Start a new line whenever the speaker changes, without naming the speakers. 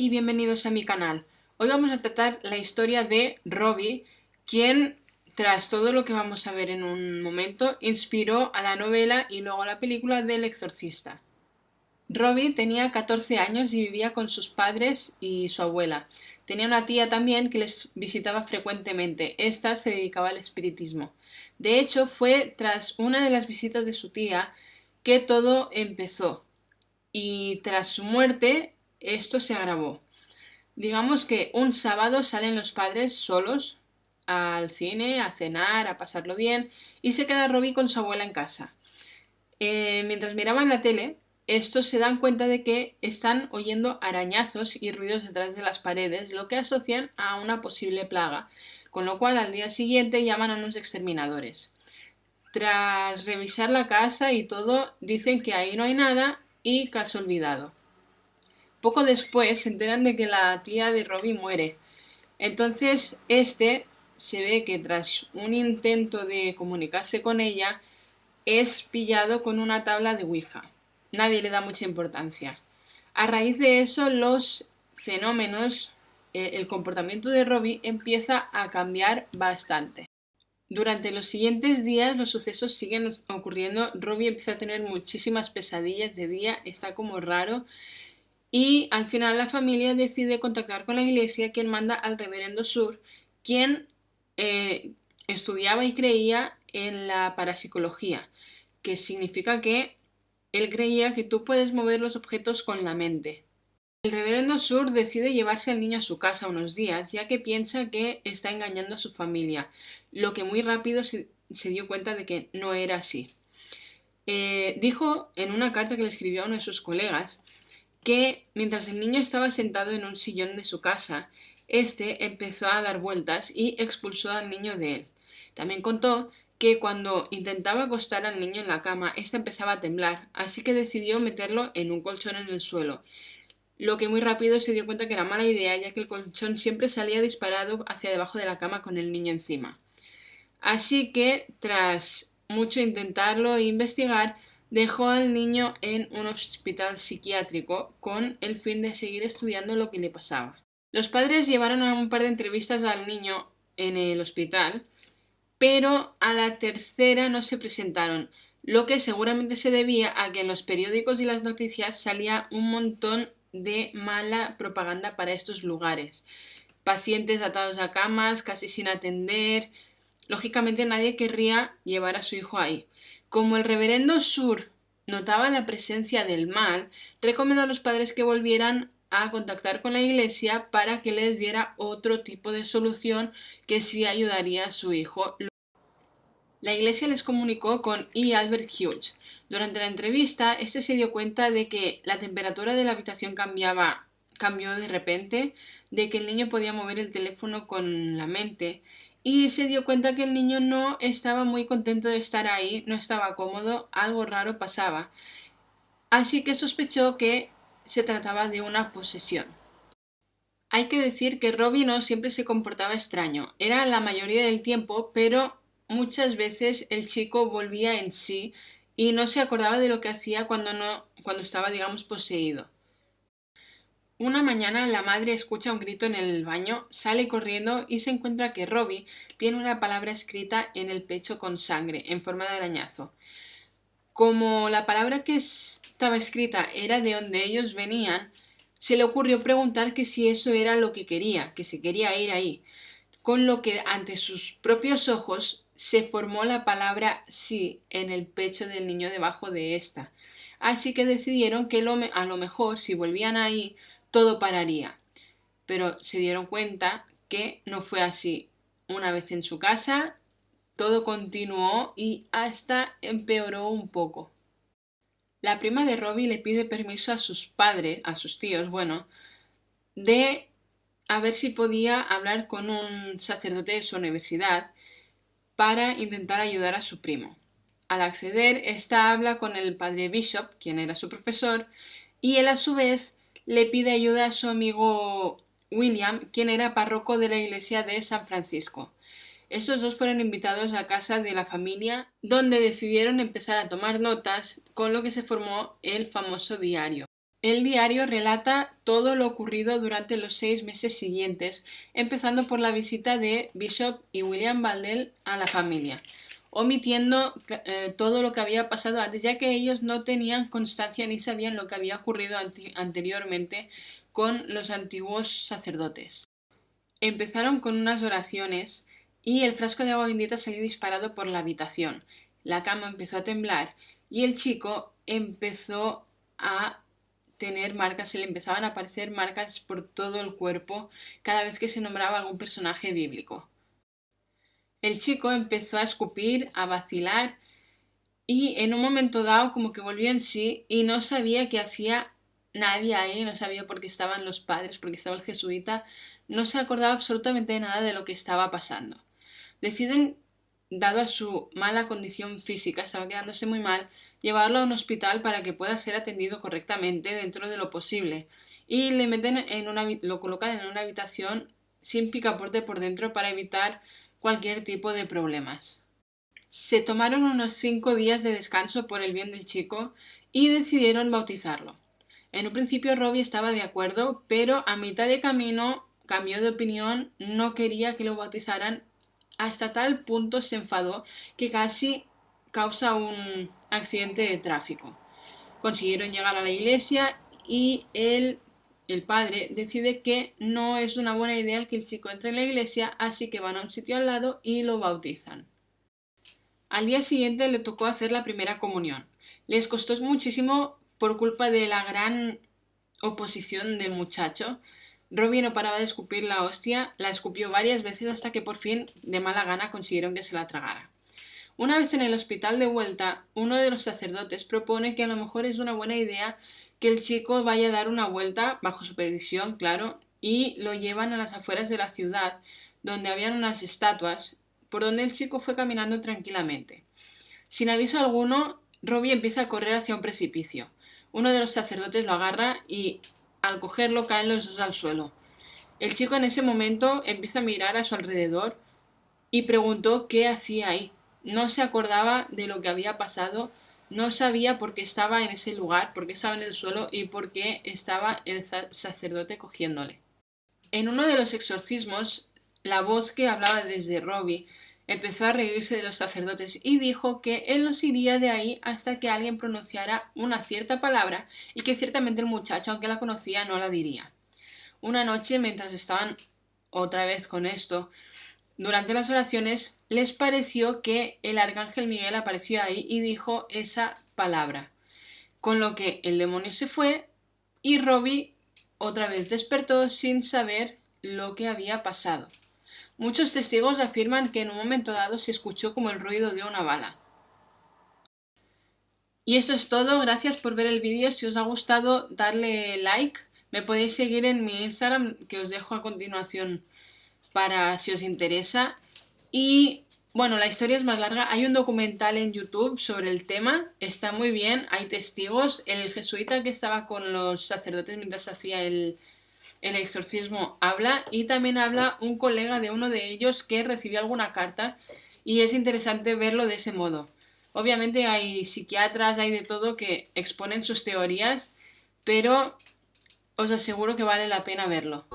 y bienvenidos a mi canal. Hoy vamos a tratar la historia de Robbie, quien, tras todo lo que vamos a ver en un momento, inspiró a la novela y luego a la película del Exorcista. Robbie tenía 14 años y vivía con sus padres y su abuela. Tenía una tía también que les visitaba frecuentemente. Esta se dedicaba al espiritismo. De hecho, fue tras una de las visitas de su tía que todo empezó. Y tras su muerte, esto se agravó. Digamos que un sábado salen los padres solos al cine, a cenar, a pasarlo bien, y se queda Robbie con su abuela en casa. Mientras miraban la tele, estos se dan cuenta de que están oyendo arañazos y ruidos detrás de las paredes, lo que asocian a una posible plaga, con lo cual al día siguiente llaman a unos exterminadores. Tras revisar la casa y todo, dicen que ahí no hay nada y caso olvidado. Poco después se enteran de que la tía de Robbie muere. Entonces se ve que tras un intento de comunicarse con ella es pillado con una tabla de Ouija. Nadie le da mucha importancia. A raíz de eso los fenómenos, el comportamiento de Robbie empieza a cambiar bastante. Durante los siguientes días los sucesos siguen ocurriendo. Robbie empieza a tener muchísimas pesadillas de día, está como raro. Y al final la familia decide contactar con la iglesia, quien manda al reverendo Sur, quien estudiaba y creía en la parapsicología, que significa que él creía que tú puedes mover los objetos con la mente. El reverendo Sur decide llevarse al niño a su casa unos días, ya que piensa que está engañando a su familia, lo que muy rápido se dio cuenta de que no era así. Dijo en una carta que le escribió a uno de sus colegas que mientras el niño estaba sentado en un sillón de su casa, empezó a dar vueltas y expulsó al niño de él. También contó que cuando intentaba acostar al niño en la cama, empezaba a temblar, así que decidió meterlo en un colchón en el suelo, lo que muy rápido se dio cuenta que era mala idea, ya que el colchón siempre salía disparado hacia debajo de la cama con el niño encima. Así que, tras mucho intentarlo e investigar, dejó al niño en un hospital psiquiátrico con el fin de seguir estudiando lo que le pasaba. Los padres llevaron a un par de entrevistas al niño en el hospital, pero a la tercera no se presentaron, lo que seguramente se debía a que en los periódicos y las noticias salía un montón de mala propaganda para estos lugares. Pacientes atados a camas, casi sin atender. Lógicamente nadie querría llevar a su hijo ahí. Como el reverendo Sur notaba la presencia del mal, recomendó a los padres que volvieran a contactar con la iglesia para que les diera otro tipo de solución que sí ayudaría a su hijo. La iglesia les comunicó con E. Albert Hughes. Durante la entrevista, se dio cuenta de que la temperatura de la habitación cambió de repente, de que el niño podía mover el teléfono con la mente, y se dio cuenta que el niño no estaba muy contento de estar ahí, no estaba cómodo, algo raro pasaba. Así que sospechó que se trataba de una posesión. Hay que decir que Robbie no siempre se comportaba extraño, era la mayoría del tiempo, pero muchas veces el chico volvía en sí y no se acordaba de lo que hacía cuando estaba, digamos, poseído. Una mañana la madre escucha un grito en el baño, sale corriendo y se encuentra que Robbie tiene una palabra escrita en el pecho con sangre, en forma de arañazo. Como la palabra que estaba escrita era de donde ellos venían, se le ocurrió preguntar que si eso era lo que quería, que se quería ir ahí, con lo que ante sus propios ojos se formó la palabra sí en el pecho del niño debajo de esta. Así que decidieron que a lo mejor si volvían ahí todo pararía. Pero se dieron cuenta que no fue así. Una vez en su casa, todo continuó y hasta empeoró un poco. La prima de Robbie le pide permiso a sus padres, a sus tíos, de a ver si podía hablar con un sacerdote de su universidad para intentar ayudar a su primo. Al acceder, esta habla con el padre Bishop, quien era su profesor, y él a su vez le pide ayuda a su amigo William, quien era párroco de la iglesia de San Francisco. Estos dos fueron invitados a casa de la familia, donde decidieron empezar a tomar notas, con lo que se formó el famoso diario. El diario relata todo lo ocurrido durante los 6 meses siguientes, empezando por la visita de Bishop y William Baldell a la familia, omitiendo todo lo que había pasado antes, ya que ellos no tenían constancia ni sabían lo que había ocurrido anteriormente con los antiguos sacerdotes. Empezaron con unas oraciones y el frasco de agua bendita salió disparado por la habitación. La cama empezó a temblar y el chico empezó a tener marcas, se le empezaban a aparecer marcas por todo el cuerpo cada vez que se nombraba algún personaje bíblico. El chico empezó a escupir, a vacilar y en un momento dado como que volvió en sí y no sabía qué hacía nadie ahí, no sabía por qué estaban los padres, por qué estaba el jesuita, no se acordaba absolutamente de nada de lo que estaba pasando. Deciden, dado a su mala condición física, estaba quedándose muy mal, llevarlo a un hospital para que pueda ser atendido correctamente dentro de lo posible. Y le meten lo colocan en una habitación sin picaporte por dentro para evitar cualquier tipo de problemas. Se tomaron unos 5 días de descanso por el bien del chico y decidieron bautizarlo. En un principio Robbie estaba de acuerdo, pero a mitad de camino cambió de opinión, no quería que lo bautizaran, hasta tal punto se enfadó que casi causa un accidente de tráfico. Consiguieron llegar a la iglesia y el padre decide que no es una buena idea que el chico entre en la iglesia, así que van a un sitio al lado y lo bautizan. Al día siguiente le tocó hacer la primera comunión. Les costó muchísimo por culpa de la gran oposición del muchacho. Robbie no paraba de escupir la hostia, la escupió varias veces hasta que por fin, de mala gana, consiguieron que se la tragara. Una vez en el hospital de vuelta, uno de los sacerdotes propone que a lo mejor es una buena idea que el chico vaya a dar una vuelta, bajo supervisión, claro, y lo llevan a las afueras de la ciudad, donde habían unas estatuas, por donde el chico fue caminando tranquilamente. Sin aviso alguno, Robbie empieza a correr hacia un precipicio. Uno de los sacerdotes lo agarra y, al cogerlo, caen los dos al suelo. El chico en ese momento empieza a mirar a su alrededor y preguntó qué hacía ahí. No se acordaba de lo que había pasado, no sabía por qué estaba en ese lugar, por qué estaba en el suelo y por qué estaba el sacerdote cogiéndole. En uno de los exorcismos, la voz que hablaba desde Robbie empezó a reírse de los sacerdotes y dijo que él no se iría de ahí hasta que alguien pronunciara una cierta palabra y que ciertamente el muchacho, aunque la conocía, no la diría. Una noche, mientras estaban otra vez con esto, durante las oraciones, les pareció que el arcángel Miguel apareció ahí y dijo esa palabra, con lo que el demonio se fue y Robbie otra vez despertó sin saber lo que había pasado. Muchos testigos afirman que en un momento dado se escuchó como el ruido de una bala. Y eso es todo, gracias por ver el vídeo, si os ha gustado darle like, me podéis seguir en mi Instagram que os dejo a continuación para si os interesa. Y bueno, la historia es más larga, hay un documental en YouTube sobre el tema, está muy bien, hay testigos, el jesuita que estaba con los sacerdotes mientras hacía el exorcismo habla y también habla un colega de uno de ellos que recibió alguna carta y es interesante verlo de ese modo. Obviamente hay psiquiatras, hay de todo que exponen sus teorías, pero os aseguro que vale la pena verlo.